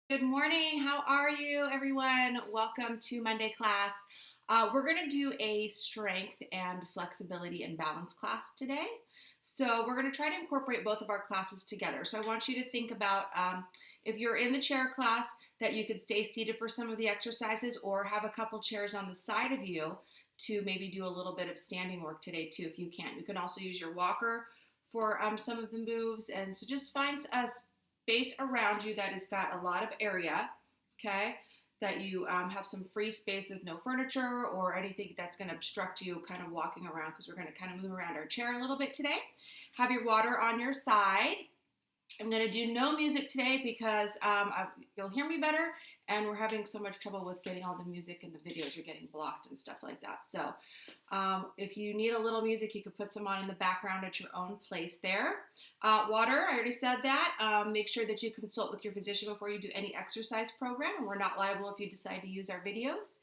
Good morning. How are you, everyone? Welcome to Monday class. We're going to do a strength and flexibility and balance class today. So we're going to try to incorporate both of our classes together. So I want you to think about if you're in the chair class that you could stay seated for some of the exercises or have a couple chairs on the side of you to maybe do a little bit of standing work today too if you can. You can also use your walker for some of the moves. And so just find a space around you that has got a lot of area, okay? That you have some free space with no furniture or anything that's going to obstruct you kind of walking around because we're going to kind of move around our chair a little bit today. Have your water on your side. I'm going to do no music today because you'll hear me better, and we're having so much trouble with getting all the music and the videos are getting blocked and stuff like that. So if you need a little music, you could put some on in the background at your own place there. Water, I already said that. Make sure that you consult with your physician before you do any exercise program, and we're not liable if you decide to use our videos.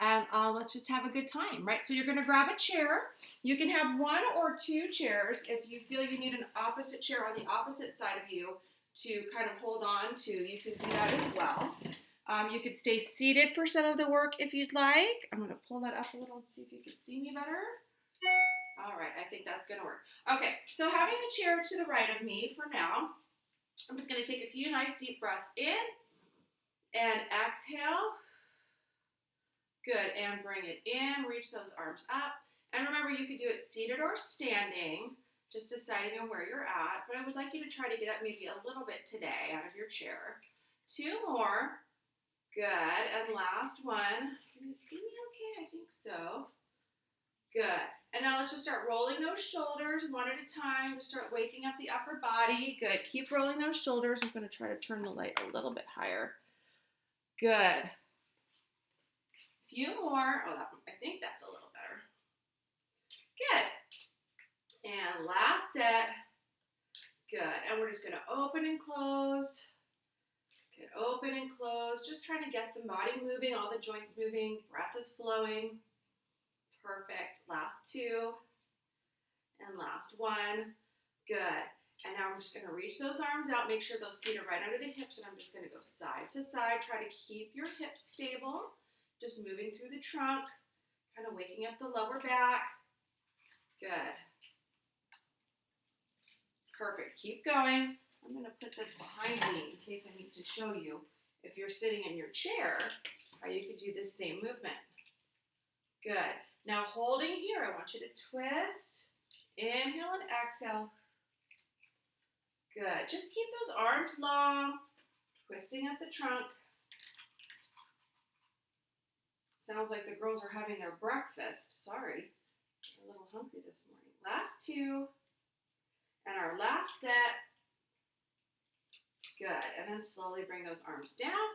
And let's just have a good time, right? So you're going to grab a chair. You can have one or two chairs if you feel you need an opposite chair on the opposite side of you to kind of hold on to. You can do that as well. You could stay seated for some of the work if you'd like. I'm going to pull that up a little and see if you can see me better. All right, I think that's going to work. Okay, so having a chair to the right of me for now, I'm just going to take a few nice deep breaths in and exhale. Good, and bring it in, reach those arms up. And remember, you could do it seated or standing, just deciding on where you're at. But I would like you to try to get up maybe a little bit today out of your chair. Two more. Good, and last one. Can you see me okay? I think so. Good. And now let's just start rolling those shoulders one at a time to start waking up the upper body. Good. Keep rolling those shoulders. I'm going to try to turn the light a little bit higher. Good. Few more. Oh, I think that's a little better. Good. And last set. Good. And we're just going to open and close. Good. Open and close. Just trying to get the body moving, all the joints moving. Breath is flowing. Perfect. Last two. And last one. Good. And now I'm just going to reach those arms out. Make sure those feet are right under the hips. And I'm just going to go side to side. Try to keep your hips stable. Just moving through the trunk, kind of waking up the lower back. Good. Perfect. Keep going. I'm going to put this behind me in case I need to show you, if you're sitting in your chair, how you could do this same movement. Good. Now holding here, I want you to twist, inhale and exhale. Good. Just keep those arms long, twisting at the trunk. Sounds like the girls are having their breakfast. Sorry, they're a little hungry this morning. Last two. And our last set. Good. And then slowly bring those arms down.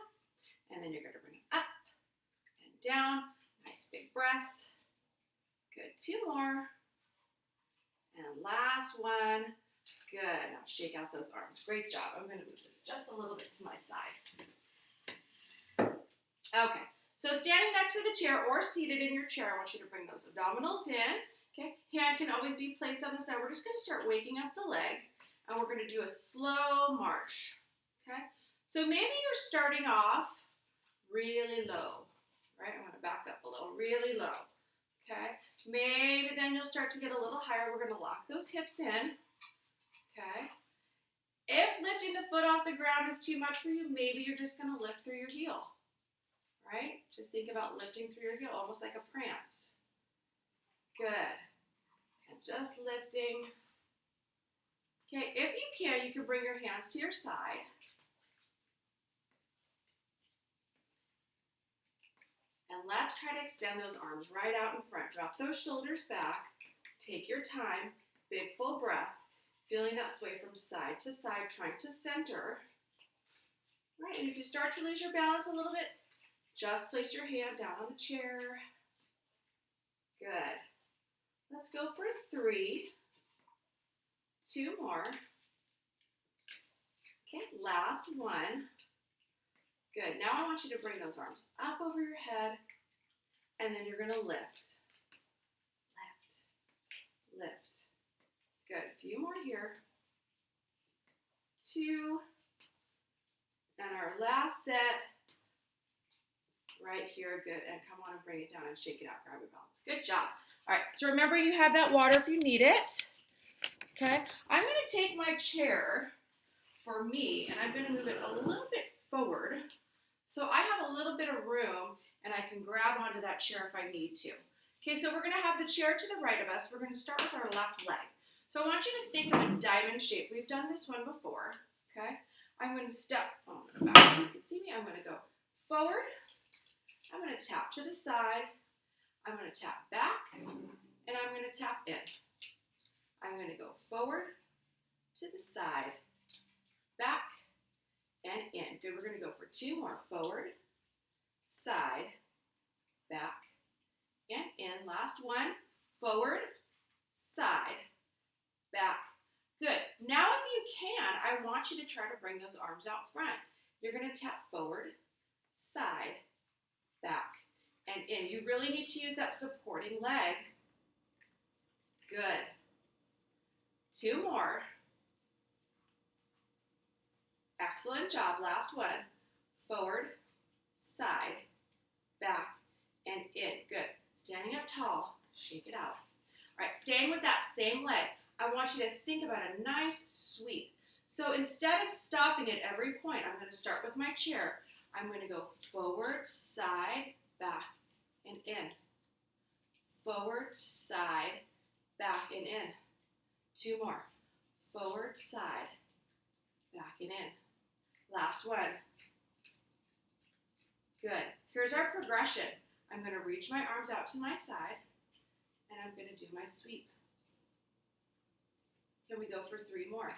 And then you're going to bring it up and down. Nice big breaths. Good. Two more. And last one. Good. Now shake out those arms. Great job. I'm going to move this just a little bit to my side. Okay. So standing next to the chair or seated in your chair, I want you to bring those abdominals in. Okay, hand can always be placed on the side. We're just going to start waking up the legs, and we're going to do a slow march. Okay, so maybe you're starting off really low, right? I'm going to back up a little, really low. Okay, maybe then you'll start to get a little higher. We're going to lock those hips in. Okay, if lifting the foot off the ground is too much for you, maybe you're just going to lift through your heel. Right? Just think about lifting through your heel, almost like a prance. Good. And just lifting. Okay, if you can, you can bring your hands to your side. And let's try to extend those arms right out in front. Drop those shoulders back. Take your time. Big full breaths. Feeling that sway from side to side, trying to center. Right, and if you start to lose your balance a little bit, just place your hand down on the chair. Good. Let's go for three. Two more. Okay, last one. Good. Now I want you to bring those arms up over your head, and then you're going to lift. Lift. Lift. Good. A few more here. Two. And our last set, right here, good. And come on and bring it down and shake it out, grab your balance. Good job. All right, so remember you have that water if you need it. Okay, I'm gonna take my chair for me, and I'm gonna move it a little bit forward. So I have a little bit of room, and I can grab onto that chair if I need to. Okay, so we're gonna have the chair to the right of us. We're gonna start with our left leg. So I want you to think of a diamond shape. We've done this one before, okay? I'm gonna step, I'm gonna back so you can see me. I'm gonna go forward. I'm gonna tap to the side. I'm gonna tap back, and I'm gonna tap in. I'm gonna go forward, to the side, back, and in. Good, we're gonna go for 2 more. Forward, side, back, and in. Last one, forward, side, back. Good. Now if you can, I want you to try to bring those arms out front. You're gonna tap forward, side, back, and in. You really need to use that supporting leg. Good. 2 more. Excellent job. Last one. Forward, side, back, and in. Good. Standing up tall. Shake it out. All right, staying with that same leg. I want you to think about a nice sweep. So instead of stopping at every point, I'm going to start with my chair. I'm going to go forward, side, back, and in. Forward, side, back, and in. 2 more. Forward, side, back, and in. Last one. Good. Here's our progression. I'm going to reach my arms out to my side, and I'm going to do my sweep. Can we go for 3 more?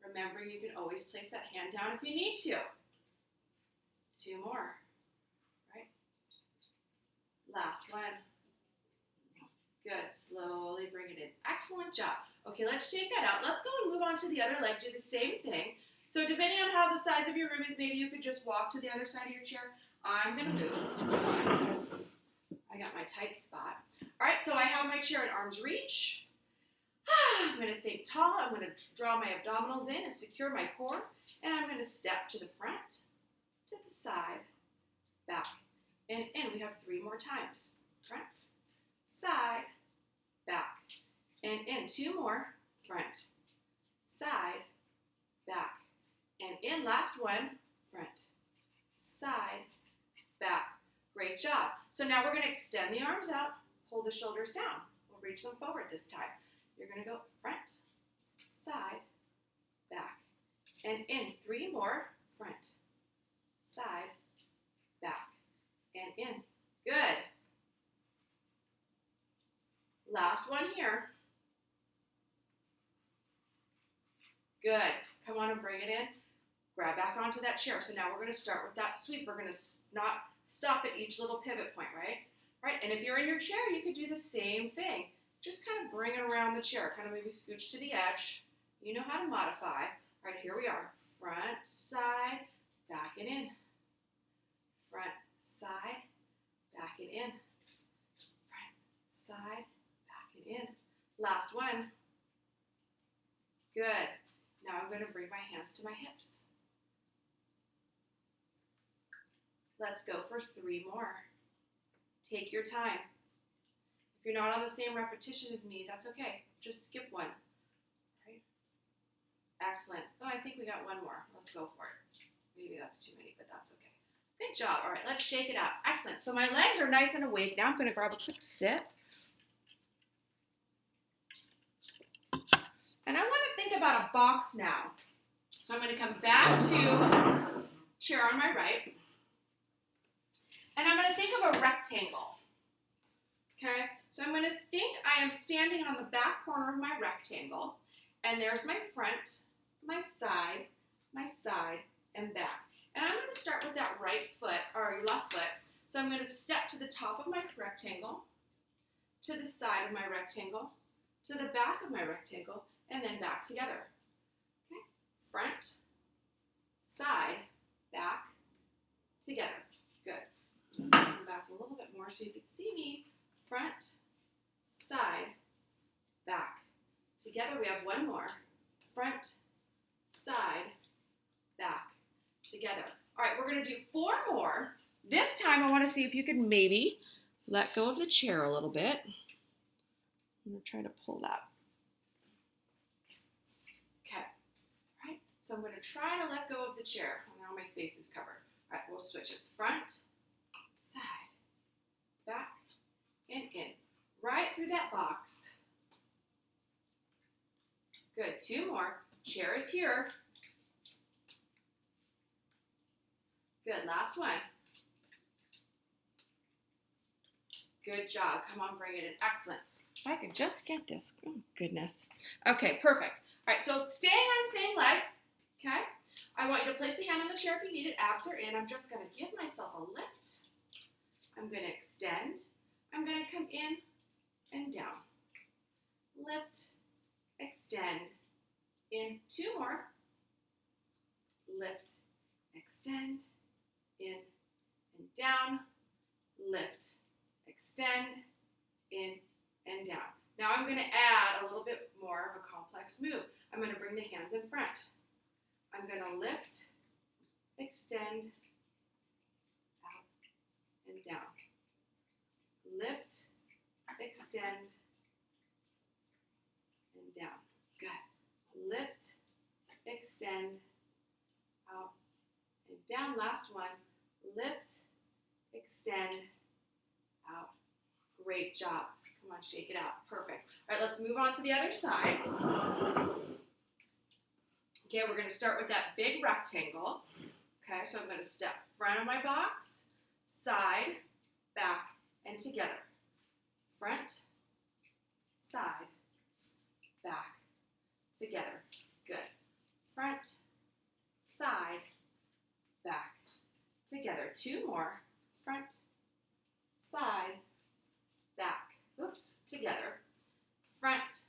Remember, you can always place that hand down if you need to. 2 more. Right? Last one. Good. Slowly bring it in. Excellent job. Okay, let's shake that out. Let's go and move on to the other leg. Do the same thing. So depending on how the size of your room is, maybe you could just walk to the other side of your chair. I'm going to move because I got my tight spot. All right, so I have my chair at arm's reach. I'm going to think tall. I'm going to draw my abdominals in and secure my core. And I'm going to step to the front, to the side, back, and in. We have 3 more times. Front, side, back, and in. 2 more. Front, side, back, and in. Last one. Front, side, back. Great job. So now we're going to extend the arms out, pull the shoulders down. We'll reach them forward this time. You're going to go front, side, back, and in. 3 more. Front, side, back, and in. Good. Last one here. Good. Come on and bring it in. Grab back onto that chair. So now we're going to start with that sweep. We're going to not stop at each little pivot point, right? Right. And if you're in your chair, you could do the same thing. Just kind of bring it around the chair. Kind of maybe scooch to the edge. You know how to modify. All right, here we are. Front, side, back and in. Front, side, back and in. Front, side, back and in. Last one. Good. Now I'm going to bring my hands to my hips. Let's go for 3 more. Take your time. If you're not on the same repetition as me, that's okay. Just skip one. Right? Excellent. Oh, I think we got 1 more. Let's go for it. Maybe that's too many, but that's okay. Good job. All right, let's shake it out. Excellent. So my legs are nice and awake. Now I'm going to grab a quick sip. And I want to think about a box now. So I'm going to come back to chair on my right. And I'm going to think of a rectangle. Okay? So I'm going to think I am standing on the back corner of my rectangle. And there's my front, my side, and back. And I'm going to start with that right foot, or left foot. So I'm going to step to the top of my rectangle, to the side of my rectangle, to the back of my rectangle, and then back together. Okay? Front, side, back, together. Good. Come back a little bit more so you can see me. Front, side, back. Together we have 1 more. Front, side, back. together. All right, we're gonna do 4 more. This time I wanna see if you can maybe let go of the chair a little bit. I'm gonna try to pull that. Okay, all right, so I'm gonna try to let go of the chair. Now my face is covered. All right, we'll switch it. Front, side, back, and in. Right through that box. Good, 2 more. Chair is here. Good, last one. Good job, come on, bring it in, excellent. If I could just get this, oh goodness. Okay, perfect. All right, so staying on the same leg, okay? I want you to place the hand on the chair if you need it, abs are in. I'm just gonna give myself a lift. I'm gonna extend. I'm gonna come in and down. Lift, extend, in. 2 more. Lift, extend, in and down. Lift, extend, in and down. Now I'm gonna add a little bit more of a complex move. I'm gonna bring the hands in front. I'm gonna lift, extend, out and down. Lift, extend, and down. Good. Lift, extend, out and down. Last one. Lift, extend, out. Great job. Come on, shake it out. Perfect. All right, let's move on to the other side. Okay, we're going to start with that big rectangle. Okay, so I'm going to step front of my box, side, back, and together. Front, side, back, together. Good. Front, side, back, together. 2 more. Front, side, back. Oops, together. Front,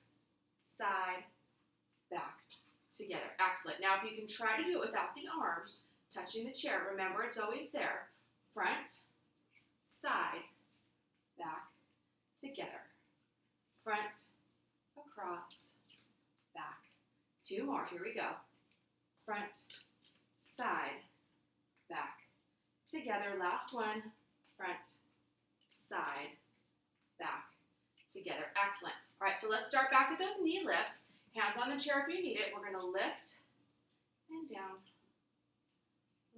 side, back, together. Excellent. Now if you can try to do it without the arms touching the chair, remember it's always there. Front, side, back, together. Front, across, back. 2 more. Here we go. Front, side, back, together. Last one. Front, side, back, together. Excellent. All right, so let's start back with those knee lifts. Hands on the chair if you need it. We're going to lift and down.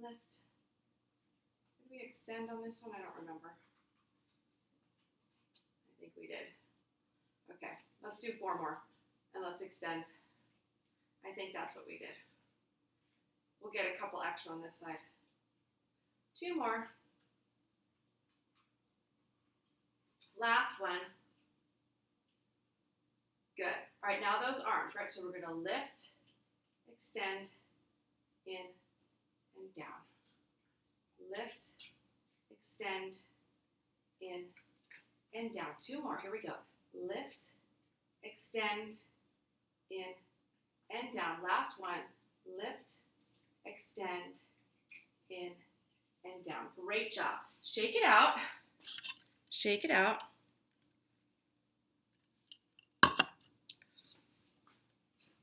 Lift. Did we extend on this one? I don't remember. I think we did. Okay, let's do 4 more and let's extend. I think that's what we did. We'll get a couple extra on this side. 2 more. Last one. Good. All right, now those arms, right? So we're going to lift, extend, in, and down. Lift, extend, in, and down. 2 more. Here we go. Lift, extend, in, and down. Last one. Lift, extend, in, and down. Great job. Shake it out. Shake it out.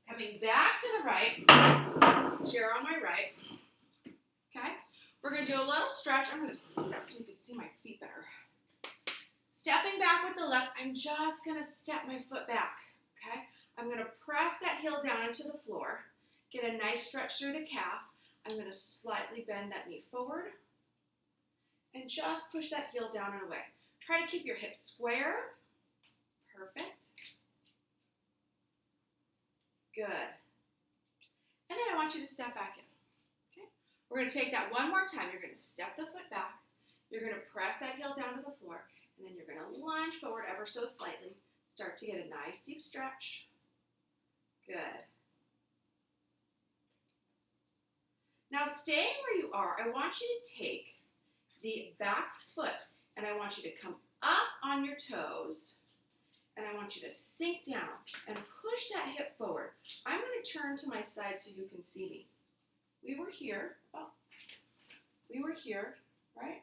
Coming back to the right, chair on my right. Okay, we're going to do a little stretch. I'm going to scoot up so you can see my feet better. Stepping back with the left, I'm just going to step my foot back. Okay, I'm going to press that heel down into the floor, get a nice stretch through the calf. I'm going to slightly bend that knee forward and just push that heel down and away. Try to keep your hips square. Perfect. Good. And then I want you to step back in. Okay? We're going to take that one more time. You're going to step the foot back. You're going to press that heel down to the floor. And then you're going to lunge forward ever so slightly. Start to get a nice deep stretch. Good. Now staying where you are, I want you to take the back foot and I want you to come up on your toes. And I want you to sink down and push that hip forward. I'm going to turn to my side so you can see me. We were here, right?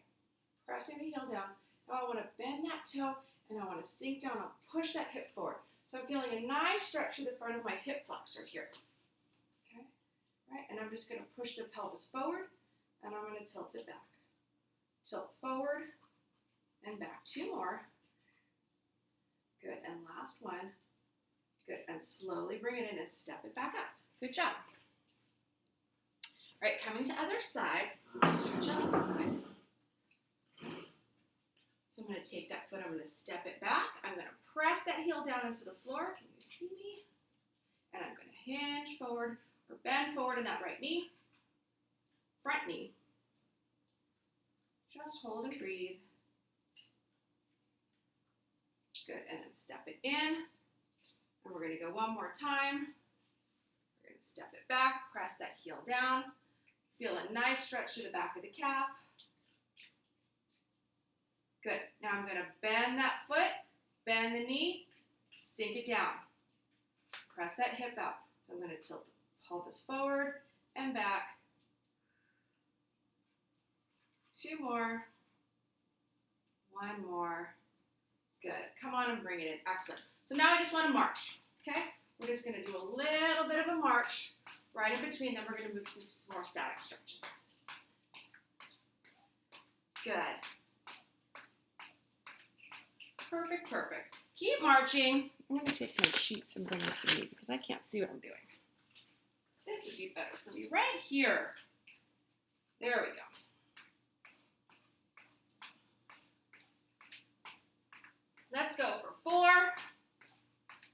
Pressing the heel down. Now I want to bend that toe and I want to sink down and push that hip forward. So I'm feeling a nice stretch through the front of my hip flexor here. Okay, right? And I'm just going to push the pelvis forward and I'm going to tilt it back. Tilt forward and back. 2 more. Good, and last one. Good, and slowly bring it in and step it back up. Good job. All right, coming to other side. Stretch out the side. So I'm going to take that foot, I'm going to step it back. I'm going to press that heel down into the floor. Can you see me? And I'm going to hinge forward or bend forward in that right knee. Front knee. Just hold and breathe. Good, and then step it in. And we're going to go one more time. We're going to step it back, press that heel down. Feel a nice stretch to the back of the calf. Good. Now I'm going to bend that foot, bend the knee, sink it down. Press that hip up. So I'm going to tilt the pelvis forward and back. 2 more. 1 more. Good. Come on and bring it in. Excellent. So now I just want to march. Okay? We're just going to do a little bit of a march right in between. Then we're going to move to some more static stretches. Good. Perfect, perfect. Keep marching. I'm going to take my sheets and bring it to me because I can't see what I'm doing. This would be better for me right here. There we go. Let's go for 4,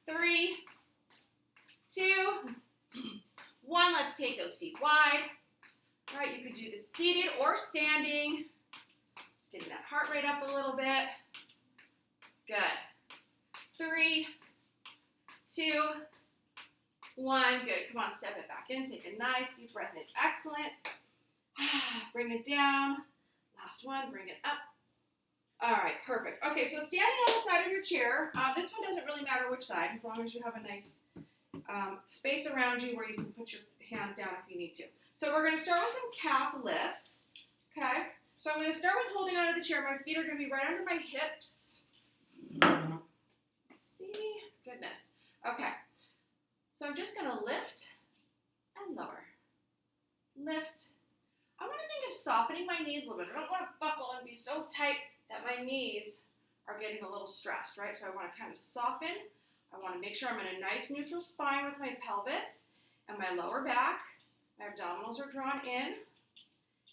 3, 2, 1. Let's take those feet wide. All right, you could do this seated or standing. Just getting that heart rate up a little bit. Good. 3, 2, 1. Good. Come on, step it back in. Take a nice deep breath in. Excellent. Bring it down. Last one. Bring it up. All right, perfect. Okay, so standing on the side of your chair, this one doesn't really matter which side, as long as you have a nice space around you where you can put your hand down if you need to. So we're going to start with some calf lifts, okay? So I'm going to start with holding onto the chair. My feet are going to be right under my hips. See? Goodness. Okay. So I'm just going to lift and lower. Lift. I'm going to think of softening my knees a little bit. I don't want to buckle and be so tight that my knees are getting a little stressed, right? So I want to kind of soften. I want to make sure I'm in a nice neutral spine with my pelvis and my lower back. My abdominals are drawn in,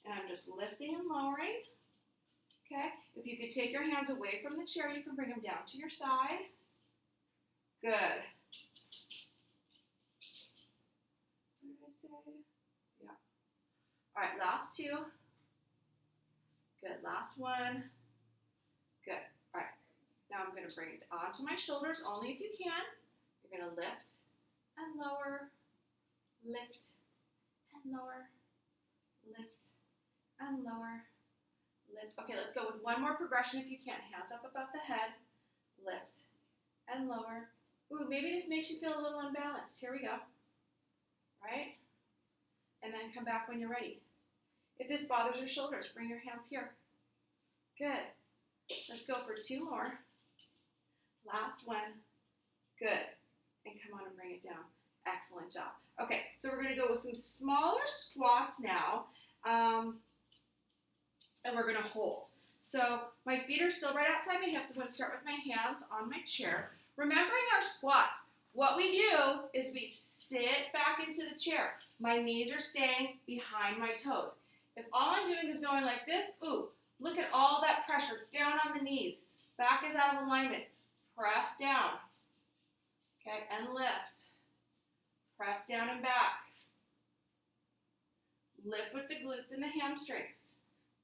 and I'm just lifting and lowering. Okay? If you could take your hands away from the chair, you can bring them down to your side. Good. What did I say? Yeah. All right, last 2. Good, last one. Good. All right. Now I'm going to bring it onto my shoulders only if you can. You're going to lift and lower, lift and lower, lift and lower, lift. Okay, let's go with one more progression if you can. Hands up above the head, lift and lower. Ooh, maybe this makes you feel a little unbalanced. Here we go. Right? And then come back when you're ready. If this bothers your shoulders, bring your hands here. Good. Let's go for 2 more. Last one. Good. And come on and bring it down. Excellent job. Okay, so we're going to go with some smaller squats now. And we're going to hold. So my feet are still right outside my hips. I'm going to start with my hands on my chair. Remembering our squats, what we do is we sit back into the chair. My knees are staying behind my toes. If all I'm doing is going like this, ooh, look at all that pressure down on the knees. Back is out of alignment. Press down. Okay, and lift. Press down and back. Lift with the glutes and the hamstrings.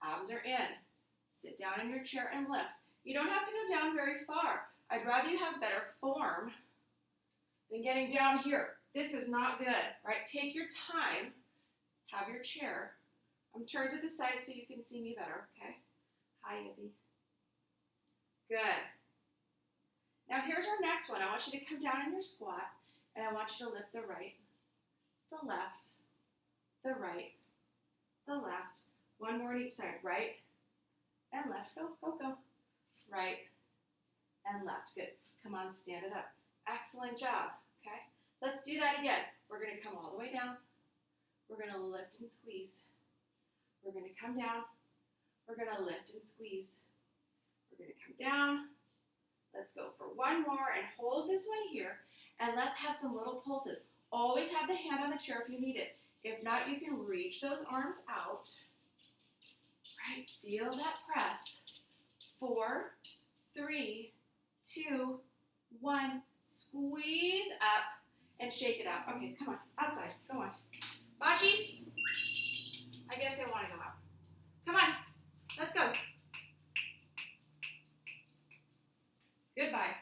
Abs are in. Sit down in your chair and lift. You don't have to go down very far. I'd rather you have better form than getting down here. This is not good, right? Take your time. Have your chair. I'm turned to the side so you can see me better, okay? Hi, Izzy. Good. Now here's our next one. I want you to come down in your squat, and I want you to lift the right, the left, the right, the left. One more on each side. Right and left. Go, go, go. Right and left. Good. Come on, stand it up. Excellent job. Okay. Let's do that again. We're going to come all the way down. We're going to lift and squeeze. We're going to come down. We're going to lift and squeeze. We're going to come down. Let's go for one more and hold this one here. And let's have some little pulses. Always have the hand on the chair if you need it. If not, you can reach those arms out. Right, feel that press. 4, 3, 2, 1. Squeeze up and shake it out. Okay, come on, outside, go on. Bachi, I guess they want to go out. Come on, let's go. Goodbye.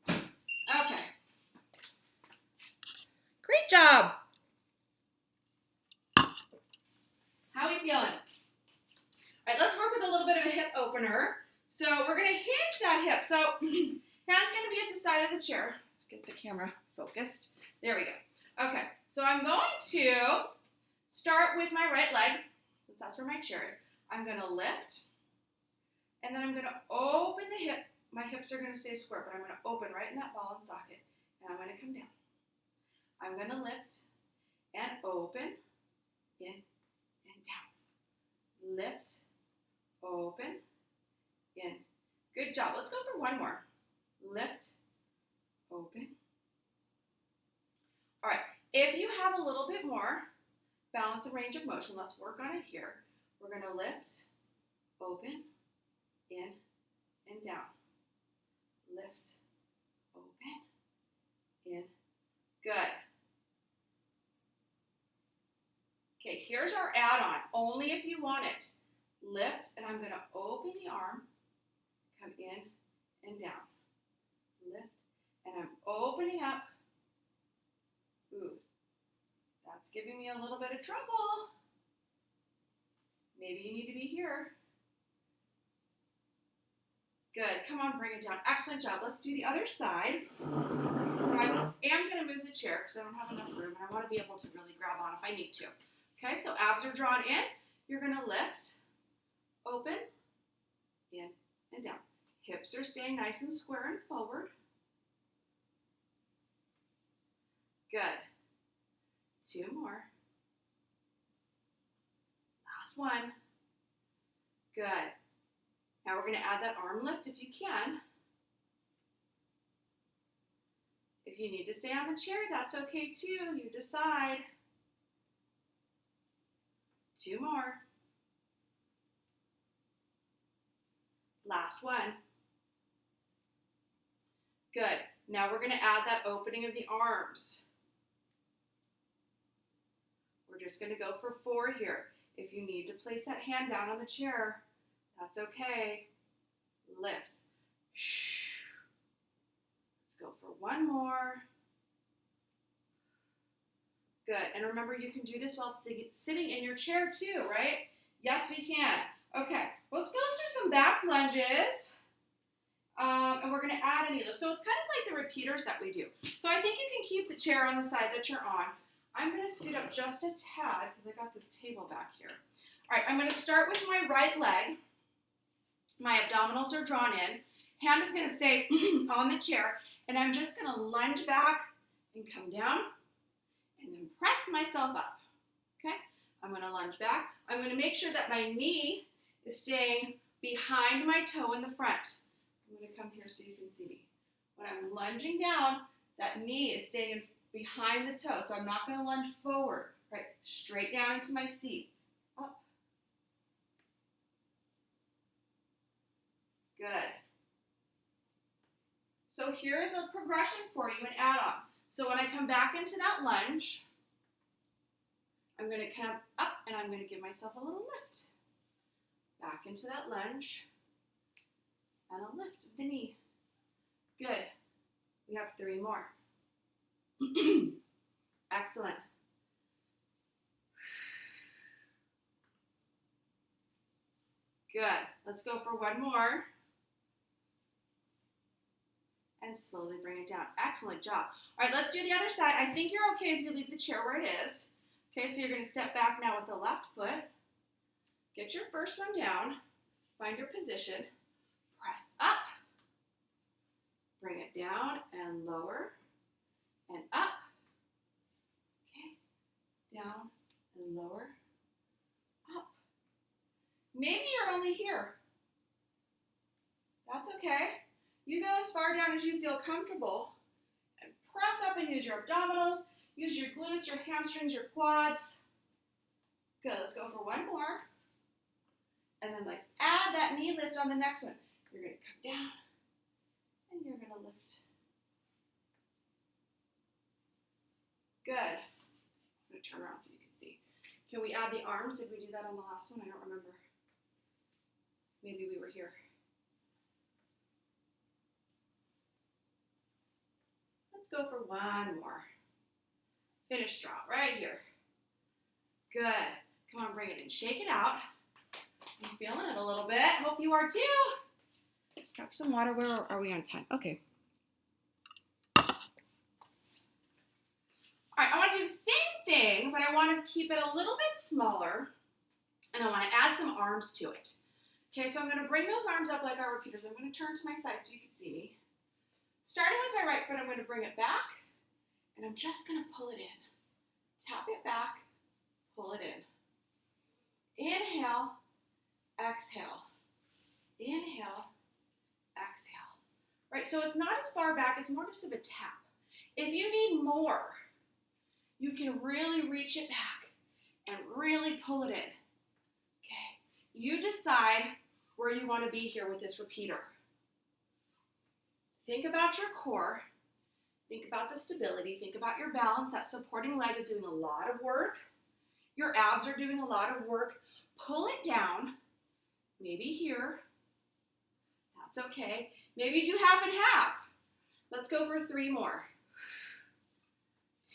Okay. Great job. How are we feeling? All right, let's work with a little bit of a hip opener. So we're going to hinge that hip. So hand's going to be at the side of the chair. Let's get the camera focused. There we go. Okay, so I'm going to start with my right leg, since that's where my chair is. I'm going to lift, and then I'm going to open the hip. My hips are going to stay square, but I'm going to open right in that ball and socket, and I'm going to come down. I'm going to lift and open, in and down. Lift, open, in. Good job. Let's go for one more. Lift, open. All right. If you have a little bit more balance and range of motion, let's work on it here. We're going to lift, open, in, and down. Lift, open, in. Good. Okay, here's our add-on, only if you want it. Lift, and I'm going to open the arm, come in and down. Lift, and I'm opening up. Ooh, that's giving me a little bit of trouble. Maybe you need to be here. Good, come on, bring it down. Excellent job. Let's do the other side. So I am going to move the chair because I don't have enough room, and I want to be able to really grab on if I need to. Okay, so abs are drawn in. You're going to lift, open, in, and down. Hips are staying nice and square and forward. Good. 2 more. Last one. Good. Now we're going to add that arm lift if you can. If you need to stay on the chair, that's okay too. You decide. 2 more. Last one. Good. Now we're going to add that opening of the arms. We're just going to go for 4 here. If you need to place that hand down on the chair, that's okay. Lift. Let's go for 1 more. Good. And remember, you can do this while sitting in your chair too, right? Yes, we can. Okay. Let's go through some back lunges. And we're going to add any of those. So it's kind of like the repeaters that we do. So I think you can keep the chair on the side that you're on. I'm going to scoot up just a tad because I got this table back here. All right, I'm going to start with my right leg. My abdominals are drawn in. Hand is going to stay on the chair. And I'm just going to lunge back and come down and then press myself up. Okay? I'm going to lunge back. I'm going to make sure that my knee is staying behind my toe in the front. I'm going to come here so you can see me. When I'm lunging down, that knee is staying behind the toe. So I'm not going to lunge forward, right? Straight down into my seat. Up. Good. So here's a progression for you, an add-on. So when I come back into that lunge, I'm going to come up and I'm going to give myself a little lift. Back into that lunge. And a lift of the knee. Good. We have 3 more. Excellent. Good. Let's go for 1 more. And slowly bring it down. Excellent job. All right, let's do the other side. I think you're okay if you leave the chair where it is. Okay, so you're going to step back now with the left foot. Get your first one down. Find your position. Press up. Bring it down and lower. And up. Okay, down and lower. Maybe you're only here. That's okay. You go as far down as you feel comfortable and press up and use your abdominals, use your glutes, your hamstrings, your quads. Good, let's go for one more. And then let's add that knee lift on the next one. You're going to come down and you're going to lift. Good. I'm going to turn around so you can see. Can we add the arms? Did we do that on the last one? I don't remember. Maybe we were here. Let's go for one more. Finish strong, right here. Good. Come on, bring it in. Shake it out. I'm feeling it a little bit. Hope you are too. Grab some water. Where are we on time? Okay. All right, I want to do the same thing, but I want to keep it a little bit smaller, and I want to add some arms to it. Okay, so I'm going to bring those arms up like our repeaters. I'm going to turn to my side so you can see me. Starting with my right foot, I'm going to bring it back, and I'm just going to pull it in. Tap it back, pull it in. Inhale, exhale. Inhale, exhale. Right, so it's not as far back, it's more just of a tap. If you need more, you can really reach it back and really pull it in. Okay, you decide where you want to be here with this repeater. Think about your core. Think about the stability. Think about your balance. That supporting leg is doing a lot of work. Your abs are doing a lot of work. Pull it down. Maybe here. That's okay. Maybe do half and half. Let's go for 3 more.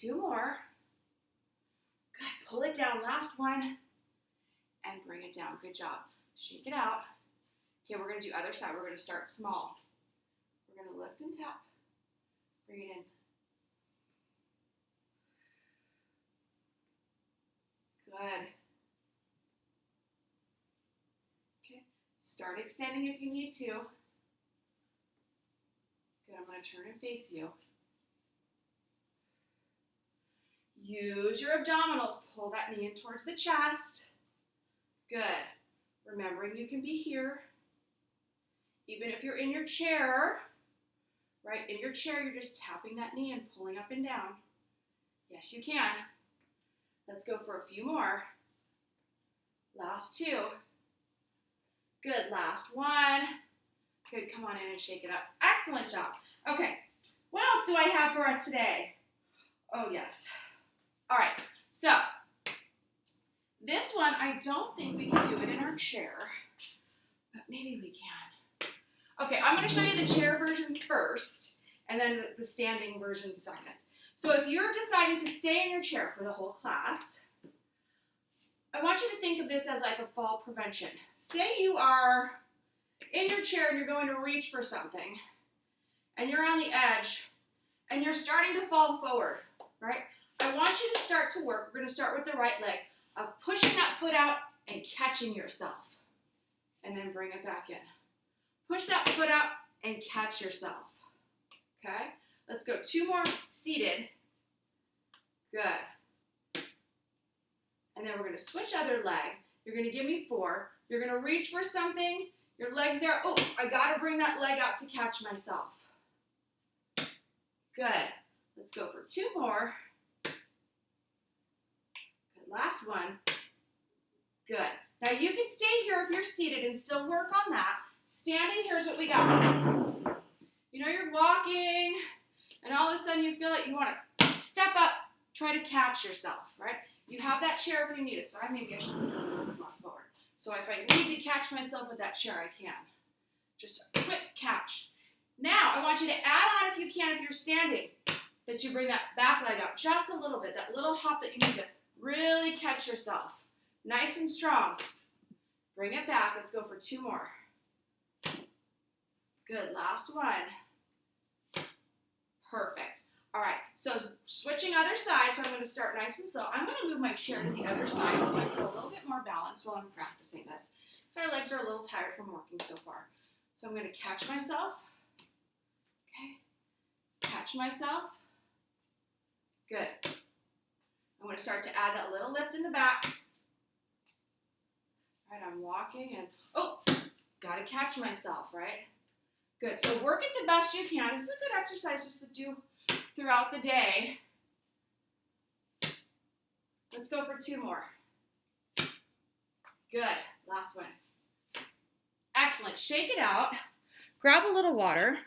2 more. Good. Pull it down. Last one. And bring it down. Good job. Shake it out. Okay, we're going to do other side. We're going to start small. We're going to lift and tap. Bring it in. Good. Okay, start extending if you need to. Good, I'm going to turn and face you. Use your abdominals. Pull that knee in towards the chest. Good. Remembering you can be here. Even if you're in your chair, right? In your chair, you're just tapping that knee and pulling up and down. Yes, you can. Let's go for a few more. Last 2. Good, last 1. Good, come on in and shake it up. Excellent job. Okay, what else do I have for us today? Oh, yes. All right, so this one, I don't think we can do it in our chair, but maybe we can. Okay, I'm going to show you the chair version first, and then the standing version second. So if you're deciding to stay in your chair for the whole class, I want you to think of this as like a fall prevention. Say you are in your chair and you're going to reach for something, and you're on the edge, and you're starting to fall forward, right? I want you to start to work. We're going to start with the right leg of pushing that foot out and catching yourself, and then bring it back in. Push that foot out and catch yourself. Okay? Let's go 2 more seated. Good. And then we're going to switch other leg. You're going to give me 4. You're going to reach for something. Your leg's there. Oh, I got to bring that leg out to catch myself. Good. Let's go for 2 more. Good. Last one. Good. Now you can stay here if you're seated and still work on that. Standing, here's what we got. You know, you're walking, and all of a sudden you feel like you want to step up, try to catch yourself, right? You have that chair if you need it. So maybe I should put this a little bit more forward. So if I need to catch myself with that chair, I can. Just a quick catch. Now, I want you to add on, if you can, if you're standing, that you bring that back leg up just a little bit, that little hop that you need to really catch yourself. Nice and strong. Bring it back. Let's go for 2 more. Good. Last one. Perfect. All right. So switching other side. So I'm going to start nice and slow. I'm going to move my chair to the other side so I feel a little bit more balanced while I'm practicing this. So our legs are a little tired from working so far. So I'm going to catch myself. Okay. Catch myself. Good. I'm going to start to add that little lift in the back. Right, I'm walking and, oh, got to catch myself, right? Good. So work it the best you can. This is a good exercise just to do throughout the day. Let's go for 2 more. Good. Last one. Excellent. Shake it out. Grab a little water.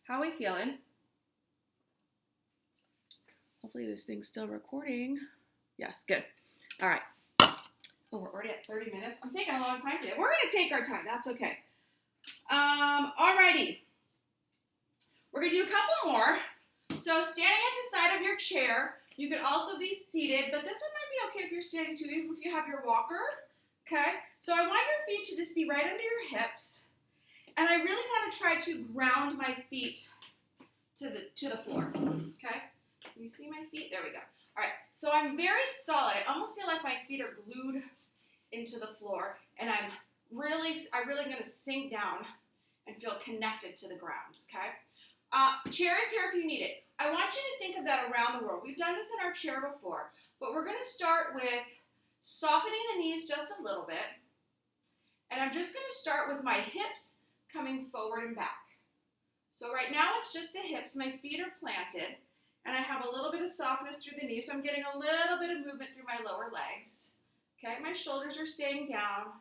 How are we feeling? Hopefully this thing's still recording. Yes, good. All right. Oh, we're already at 30 minutes. I'm taking a long time today. We're going to take our time. That's okay. Alrighty. We're going to do a couple more. So standing at the side of your chair, you could also be seated, but this one might be okay if you're standing too, even if you have your walker. Okay? So I want your feet to just be right under your hips. And I really want to try to ground my feet to the floor. Okay? Can you see my feet? There we go. All right. So I'm very solid. I almost feel like my feet are glued into the floor, and I'm really going to sink down and feel connected to the ground. Okay? Chair is here if you need it. I want you to think of that around the world. We've done this in our chair before, but we're going to start with softening the knees just a little bit. And I'm just going to start with my hips coming forward and back. So right now it's just the hips. My feet are planted, and I have a little bit of softness through the knees, so I'm getting a little bit of movement through my lower legs. Okay, my shoulders are staying down,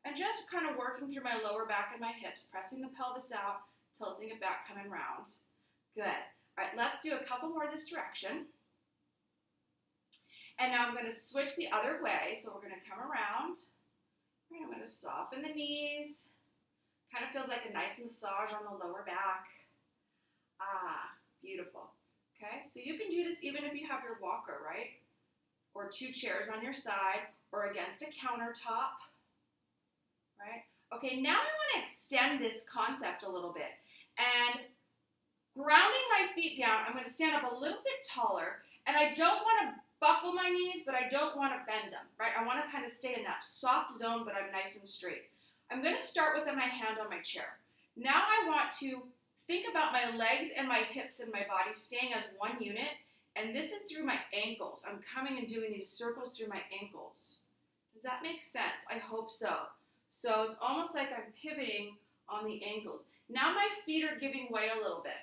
and just kind of working through my lower back and my hips, pressing the pelvis out, tilting it back, coming round. Good. All right, let's do a couple more this direction. And now I'm going to switch the other way. So we're going to come around. Right, I'm going to soften the knees. Kind of feels like a nice massage on the lower back. Ah, beautiful. Okay, so you can do this even if you have your walker, right? Or 2 chairs on your side, or against a countertop. Right? Okay, now I want to extend this concept a little bit. And grounding my feet down, I'm going to stand up a little bit taller, and I don't want to buckle my knees, but I don't want to bend them, right? I want to kind of stay in that soft zone, but I'm nice and straight. I'm going to start with my hand on my chair. Now I want to think about my legs and my hips and my body staying as one unit, and this is through my ankles. I'm coming and doing these circles through my ankles. Does that make sense? I hope so. So it's almost like I'm pivoting on the ankles. Now my feet are giving way a little bit.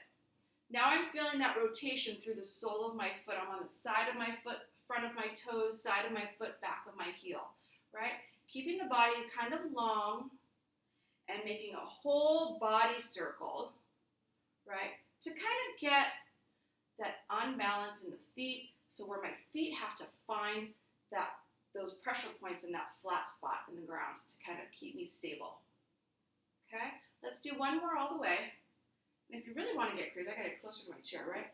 Now I'm feeling that rotation through the sole of my foot. I'm on the side of my foot, front of my toes, side of my foot, back of my heel, right? Keeping the body kind of long and making a whole body circle, right? To kind of get that unbalance in the feet, so where my feet have to find those pressure points in that flat spot in the ground to kind of keep me stable. Okay, let's do one more all the way. And if you really want to get crazy, I gotta get closer to my chair, right?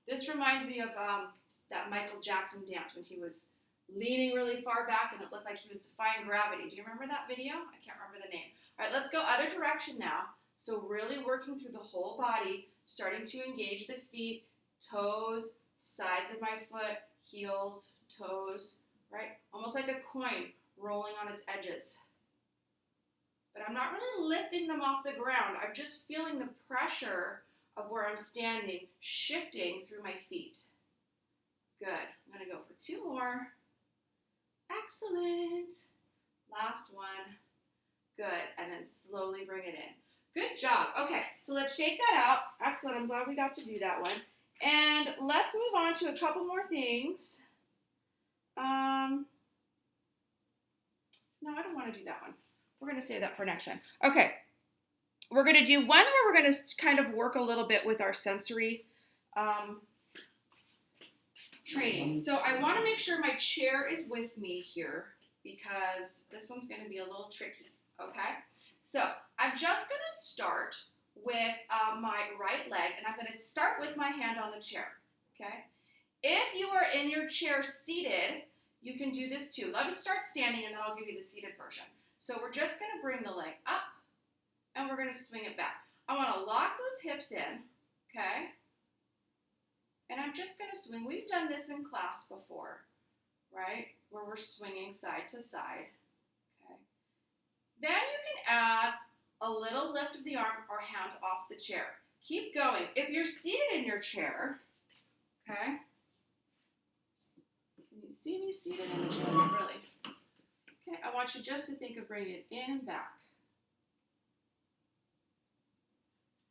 This reminds me of that Michael Jackson dance when he was leaning really far back and it looked like he was defying gravity. Do you remember that video? I can't remember the name. All right, let's go other direction now. So really working through the whole body, starting to engage the feet, toes, sides of my foot, heels, toes, right? Almost like a coin rolling on its edges. But I'm not really lifting them off the ground. I'm just feeling the pressure of where I'm standing shifting through my feet. Good. I'm going to go for 2 more. Excellent. Last one. Good. And then slowly bring it in. Good job. Okay, so let's shake that out. Excellent. I'm glad we got to do that one. And let's move on to a couple more things. No, I don't want to do that one. We're going to save that for next time. Okay, we're going to do one where we're going to kind of work a little bit with our sensory training. So I want to make sure my chair is with me here because this one's going to be a little tricky, okay? So I'm just going to start with my right leg, and I'm going to start with my hand on the chair, okay? If you are in your chair seated, you can do this too. Let me start standing, and then I'll give you the seated version. So we're just going to bring the leg up, and we're going to swing it back. I want to lock those hips in, okay? And I'm just going to swing. We've done this in class before, right? Where we're swinging side to side, okay? Then you can add a little lift of the arm or hand off the chair. Keep going. If you're seated in your chair, okay? Can you see me seated in the chair? Really? Okay, I want you just to think of bringing it in and back.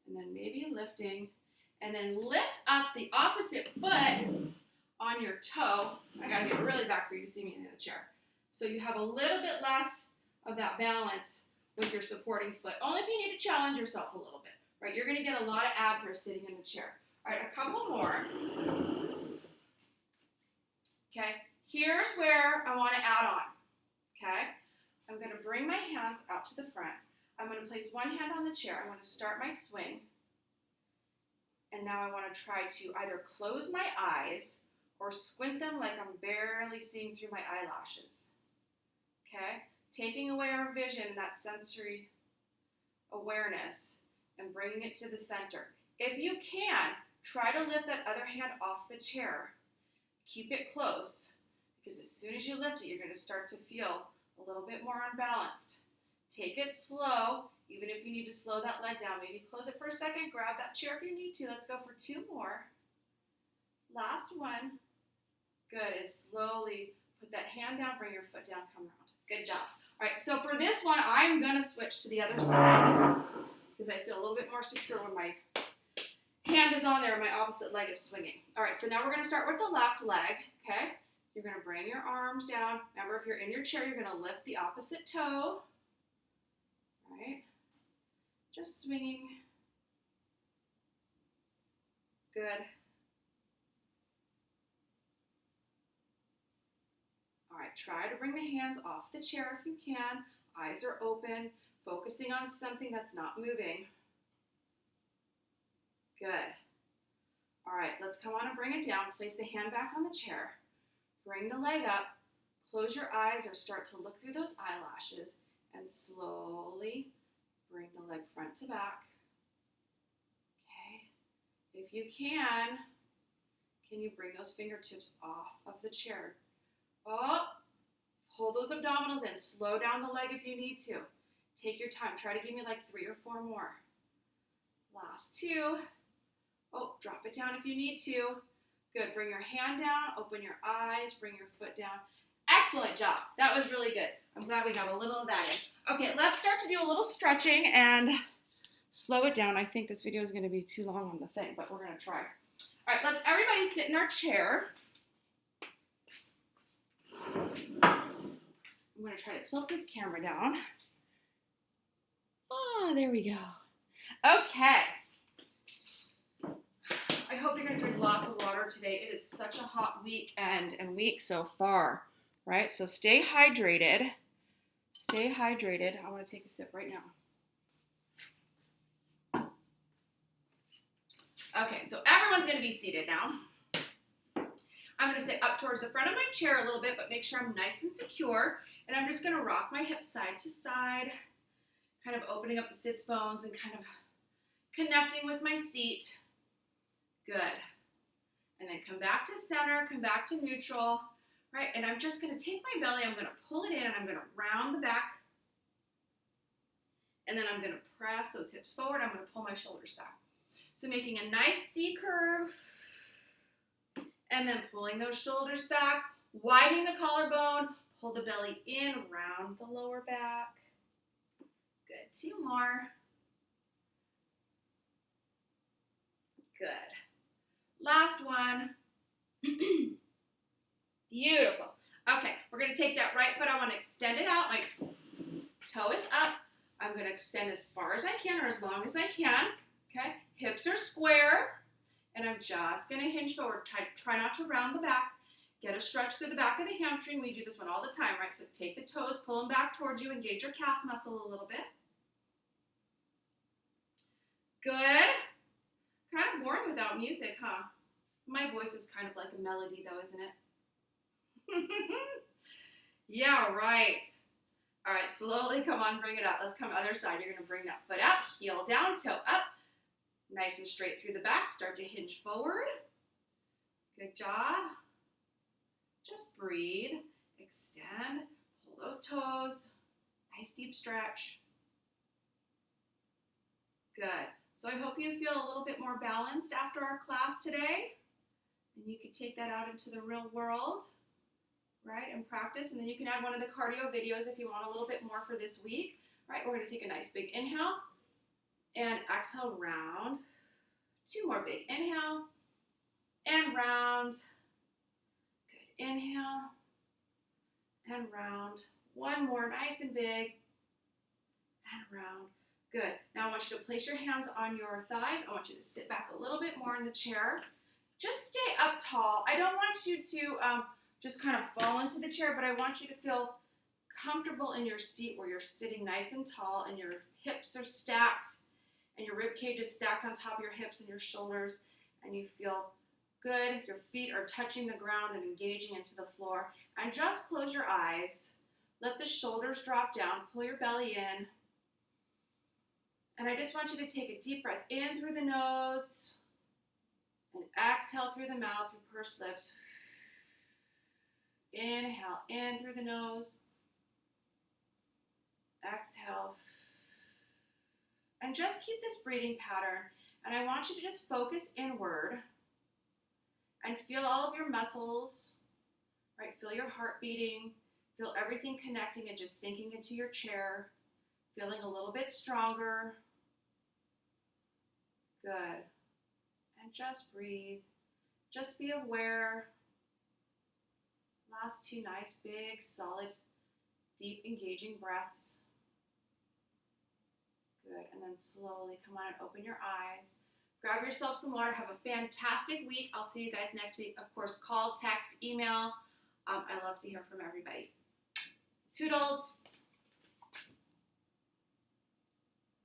And then maybe lifting. And then lift up the opposite foot on your toe. I gotta get really back for you to see me in the chair. So you have a little bit less of that balance with your supporting foot. Only if you need to challenge yourself a little bit, right? You're gonna get a lot of ab here sitting in the chair. All right, a couple more. Okay, here's where I wanna add on, okay? I'm gonna bring my hands out to the front. I'm gonna place one hand on the chair. I'm gonna start my swing. And now I wanna try to either close my eyes or squint them like I'm barely seeing through my eyelashes, okay? Taking away our vision, that sensory awareness, and bringing it to the center. If you can, try to lift that other hand off the chair. Keep it close, because as soon as you lift it, you're gonna start to feel a little bit more unbalanced. Take it slow, even if you need to slow that leg down. Maybe close it for a second, grab that chair if you need to. Let's go for 2 more. Last one. Good, and slowly put that hand down, bring your foot down, come around. Good job. All right, so for this one, I'm gonna switch to the other side because I feel a little bit more secure when my hand is on there and my opposite leg is swinging. All right, so now we're gonna start with the left leg, okay? You're gonna bring your arms down. Remember, if you're in your chair, you're gonna lift the opposite toe, right? Just swinging. Good. All right, try to bring the hands off the chair if you can. Eyes are open, focusing on something that's not moving. Good. All right, let's come on and bring it down. Place the hand back on the chair. Bring the leg up. Close your eyes or start to look through those eyelashes and slowly bring the leg front to back. Okay. If you can you bring those fingertips off of the chair? Oh, pull those abdominals in. Slow down the leg if you need to. Take your time. Try to give me like 3 or 4 more. Last 2. Oh, drop it down if you need to. Good. Bring your hand down. Open your eyes. Bring your foot down. Excellent job. That was really good. I'm glad we got a little of that in. Okay, let's start to do a little stretching and slow it down. I think this video is going to be too long on the thing, but we're going to try. All right, let's everybody sit in our chair. I'm going to try to tilt this camera down. Oh, there we go. Okay. I hope you're going to drink lots of water today. It is such a hot week and week so far, right? So stay hydrated. Stay hydrated. I want to take a sip right now. Okay, so everyone's going to be seated now. I'm going to sit up towards the front of my chair a little bit, but make sure I'm nice and secure. And I'm just going to rock my hips side to side, kind of opening up the sits bones and kind of connecting with my seat. Good. And then come back to center, come back to neutral, right? And I'm just going to take my belly, I'm going to pull it in, and I'm going to round the back. And then I'm going to press those hips forward. I'm going to pull my shoulders back. So making a nice C curve, and then pulling those shoulders back, widening the collarbone, pull the belly in, round the lower back. Good. 2 more. Good. Last one. Beautiful. Okay, we're going to take that right foot. I want to extend it out. My toe is up. I'm going to extend as far as I can or as long as I can. Okay, hips are square. And I'm just going to hinge forward. Try not to round the back. Get a stretch through the back of the hamstring. We do this one all the time, right? So take the toes, pull them back towards you, engage your calf muscle a little bit. Good. Kind of boring without music, huh? My voice is kind of like a melody though, isn't it? Yeah, right. All right, slowly come on, bring it up. Let's come other side. You're going to bring that foot out, heel down, toe up. Nice and straight through the back. Start to hinge forward. Good job. Just breathe, extend, pull those toes. Nice deep stretch. Good. So I hope you feel a little bit more balanced after our class today. And you can take that out into the real world. right, and practice. And then you can add one of the cardio videos if you want a little bit more for this week. All right, we're going to take a nice big inhale and exhale, round. 2 more big inhale and round. Good, inhale and round. 1 more, nice and big, and round. Good. Now I want you to place your hands on your thighs. I want you to sit back a little bit more in the chair. Just stay up tall. I don't want you to just kind of fall into the chair, but I want you to feel comfortable in your seat where you're sitting nice and tall and your hips are stacked and your rib cage is stacked on top of your hips and your shoulders, and you feel good. Your feet are touching the ground and engaging into the floor. And just close your eyes. Let the shoulders drop down. Pull your belly in. And I just want you to take a deep breath in through the nose and exhale through the mouth through pursed lips. Inhale in through the nose. Exhale. And just keep this breathing pattern. And I want you to just focus inward and feel all of your muscles, right? Feel your heart beating. Feel everything connecting and just sinking into your chair. Feeling a little bit stronger. Good. And just breathe. Just be aware. Last 2 nice, big, solid, deep, engaging breaths. Good. And then slowly come on and open your eyes. Grab yourself some water. Have a fantastic week. I'll see you guys next week. Of course, call, text, email. I love to hear from everybody. Toodles.